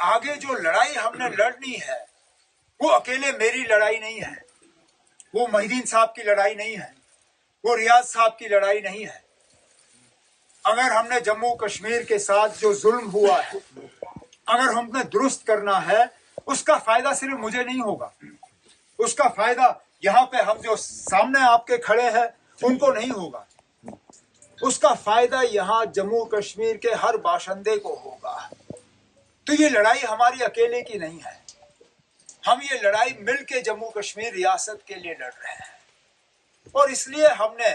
آگے جو لڑائی ہم نے لڑنی ہے وہ اکیلے میری لڑائی نہیں ہے، وہ محی الدین صاحب کی لڑائی نہیں ہے، وہ ریاض صاحب کی لڑائی نہیں ہے۔ اگر ہم نے جموں کشمیر کے ساتھ جو ظلم ہوا ہے اگر ہم نے درست کرنا ہے، اس کا فائدہ صرف مجھے نہیں ہوگا، اس کا فائدہ یہاں پہ ہم جو سامنے آپ کے کھڑے ہیں ان کو نہیں ہوگا، اس کا فائدہ یہاں جموں کشمیر کے ہر باشندے کو ہوگا۔ تو یہ لڑائی ہماری اکیلے کی نہیں ہے، ہم یہ لڑائی مل کے جموں کشمیر ریاست کے لیے لڑ رہے ہیں۔ اور اس لیے ہم نے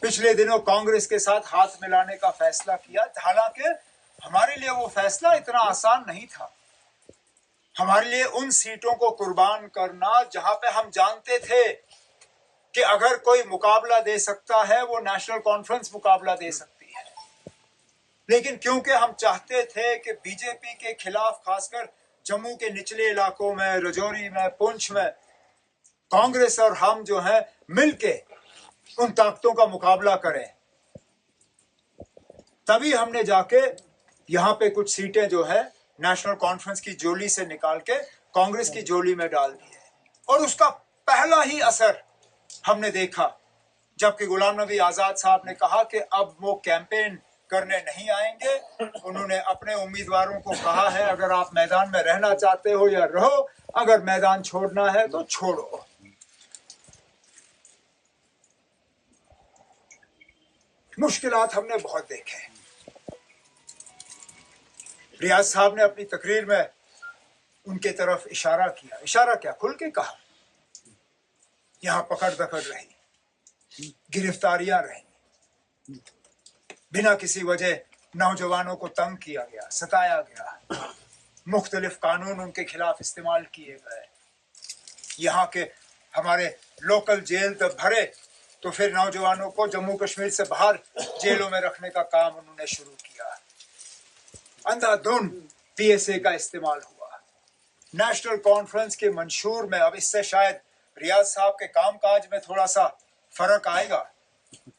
پچھلے دنوں کانگریس کے ساتھ ہاتھ ملانے کا فیصلہ کیا، حالانکہ ہمارے لیے وہ فیصلہ اتنا آسان نہیں تھا۔ ہمارے لیے ان سیٹوں کو قربان کرنا جہاں پہ ہم جانتے تھے کہ اگر کوئی مقابلہ دے سکتا ہے وہ نیشنل کانفرنس مقابلہ دے سکتی ہے، لیکن کیونکہ ہم چاہتے تھے کہ بی جے پی کے خلاف خاص کر جموں کے نچلے علاقوں میں، رجوری میں، پونچھ میں کانگریس اور ہم جو ہیں مل کے ان طاقتوں کا مقابلہ کریں، تبھی ہم نے جا کے یہاں پہ کچھ سیٹیں جو ہے نیشنل کانفرنس کی جولی سے نکال کے کانگریس کی جولی میں ڈال دی ہے۔ اور اس کا پہلا ہی اثر ہم نے دیکھا جبکہ غلام نبی آزاد صاحب نے کہا کہ اب وہ کیمپین کرنے نہیں آئیں گے۔ انہوں نے اپنے امیدواروں کو کہا ہے اگر آپ میدان میں رہنا چاہتے ہو یا رہو، اگر میدان چھوڑنا ہے تو چھوڑو۔ مشکلات ہم نے بہت دیکھے۔ ریاض صاحب نے اپنی تقریر میں ان کے طرف اشارہ کیا، اشارہ کیا کھل کے کہا، یہاں پکڑ دکڑ رہی، گرفتاریاں رہیں، بنا کسی وجہ نوجوانوں کو تنگ کیا گیا، ستایا گیا، مختلف قانون ان کے خلاف استعمال کیے گئے، یہاں کے ہمارے لوکل جیل جب بھرے تو پھر نوجوانوں کو جموں کشمیر سے باہر جیلوں میں رکھنے کا کام انہوں نے شروع کیا۔ اندھا دھند پی ایس اے کا استعمال ہوا۔ نیشنل کانفرنس کے منشور میں اب اس سے شاید ریاض صاحب کے کام کاج میں تھوڑا سا فرق آئے گا،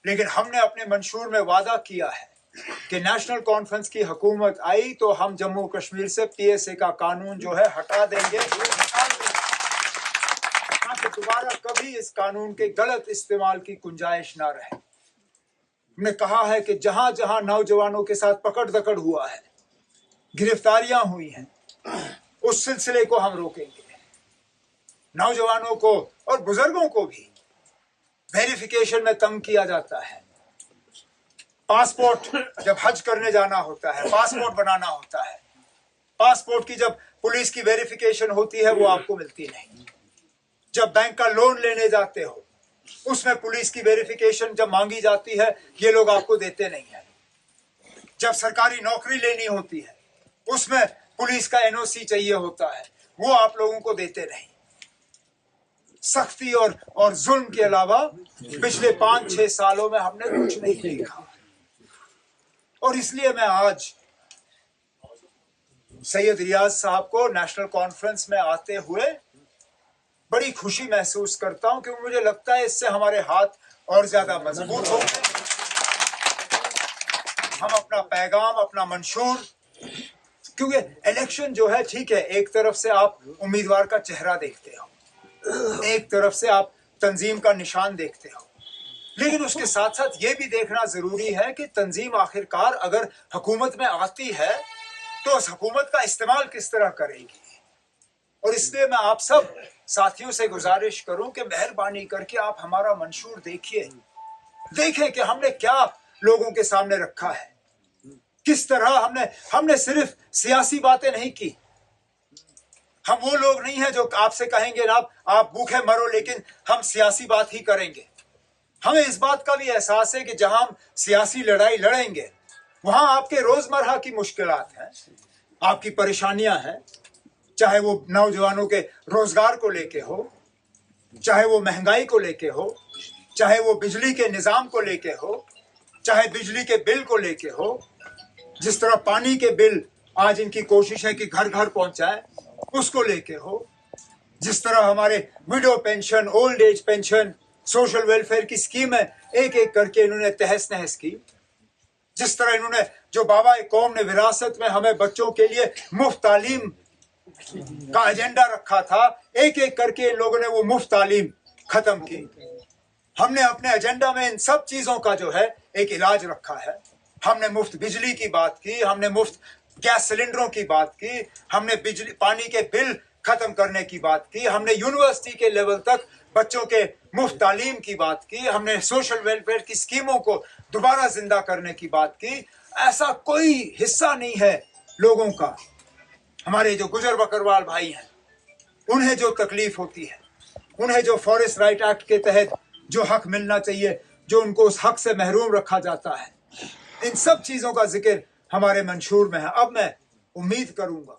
لیکن ہم نے اپنے منشور میں وعدہ کیا ہے کہ نیشنل کانفرنس کی حکومت آئی تو ہم جموں کشمیر سے پی ایس اے کا قانون جو ہے ہٹا دیں گے، تاکہ دوبارہ کبھی اس قانون کے غلط استعمال کی گنجائش نہ رہے۔ ہم نے کہا ہے کہ جہاں جہاں نوجوانوں کے ساتھ پکڑ دکڑ ہوا ہے، گرفتاریاں ہوئی ہیں، اس سلسلے کو ہم روکیں گے۔ نوجوانوں کو اور بزرگوں کو بھی ویریفیکیشن میں تنگ کیا جاتا ہے۔ پاسپورٹ جب حج کرنے جانا ہوتا ہے، پاسپورٹ بنانا ہوتا ہے، پاسپورٹ کی جب پولیس کی ویریفیکیشن ہوتی ہے وہ آپ کو ملتی نہیں۔ جب بینک کا لون لینے جاتے ہو اس میں پولیس کی ویریفیکیشن جب مانگی جاتی ہے یہ لوگ آپ کو دیتے نہیں ہیں۔ جب سرکاری نوکری لینی ہوتی ہے اس میں پولیس کا این او سی چاہیے ہوتا ہے، وہ آپ لوگوں کو دیتے نہیں۔ سختی اور ظلم کے علاوہ پچھلے 5-6 سالوں میں ہم نے کچھ نہیں دیکھا۔ اور اس لیے میں آج سید ریاض صاحب کو نیشنل کانفرنس میں آتے ہوئے بڑی خوشی محسوس کرتا ہوں، کیونکہ مجھے لگتا ہے اس سے ہمارے ہاتھ اور زیادہ مضبوط ہوں گے۔ ہم اپنا پیغام، اپنا منشور، کیونکہ الیکشن جو ہے ٹھیک ہے، ایک طرف سے آپ امیدوار کا چہرہ دیکھتے ہو، ایک طرف سے آپ تنظیم کا نشان دیکھتے ہو، لیکن اس کے ساتھ ساتھ یہ بھی دیکھنا ضروری ہے کہ تنظیم آخرکار اگر حکومت میں آتی ہے تو اس حکومت کا استعمال کس طرح کرے گی۔ اور اس لیے میں آپ سب ساتھیوں سے گزارش کروں کہ مہربانی کر کے آپ ہمارا منشور دیکھیں کہ ہم نے کیا لوگوں کے سامنے رکھا ہے، کس طرح ہم نے صرف سیاسی باتیں نہیں کی۔ ہم وہ لوگ نہیں ہیں جو آپ سے کہیں گے آپ بھوکے مرو، لیکن ہم سیاسی بات ہی کریں گے۔ ہمیں اس بات کا بھی احساس ہے کہ جہاں ہم سیاسی لڑائی لڑیں گے وہاں آپ کے روزمرہ کی مشکلات ہیں، آپ کی پریشانیاں ہیں، چاہے وہ نوجوانوں کے روزگار کو لے کے ہو، چاہے وہ مہنگائی کو لے کے ہو، چاہے وہ بجلی کے نظام کو لے کے ہو، چاہے بجلی کے بل کو لے کے ہو، جس طرح پانی کے بل آج ان کی کوشش ہے کہ گھر گھر پہنچائے، اس کو لے کے ہو، جس طرح ہمارے widow pension, old age pension, social welfare کی سکیمیں ایک ایک کر کے انہوں نے تہس نہس کی۔ جس طرح انہوں نے جو بابا قوم نے وراثت میں ہمیں بچوں کے لیے مفت تعلیم کا ایجنڈا رکھا تھا، ایک ایک کر کے ان لوگوں نے وہ مفت تعلیم ختم کی. ہم نے اپنے ایجنڈا میں ان سب چیزوں کا جو ہے ایک علاج رکھا ہے. ہم نے مفت بجلی کی بات کی، ہم نے مفت گیس سلنڈروں کی بات کی، ہم نے بجلی پانی کے بل ختم کرنے کی بات کی، ہم نے یونیورسٹی کے لیول تک بچوں کے مفت تعلیم کی بات کی، ہم نے سوشل ویلفیئر کی اسکیموں کو دوبارہ زندہ کرنے کی بات کی. ایسا کوئی حصہ نہیں ہے لوگوں کا، ہمارے جو گجر بکروال بھائی ہیں انہیں جو تکلیف ہوتی ہے، انہیں جو فارسٹ رائٹ ایکٹ کے تحت جو حق ملنا چاہیے، جو ان کو اس حق سے محروم رکھا جاتا ہے، ان سب چیزوں کا ذکر ہمارے منشور میں ہے. اب میں امید کروں گا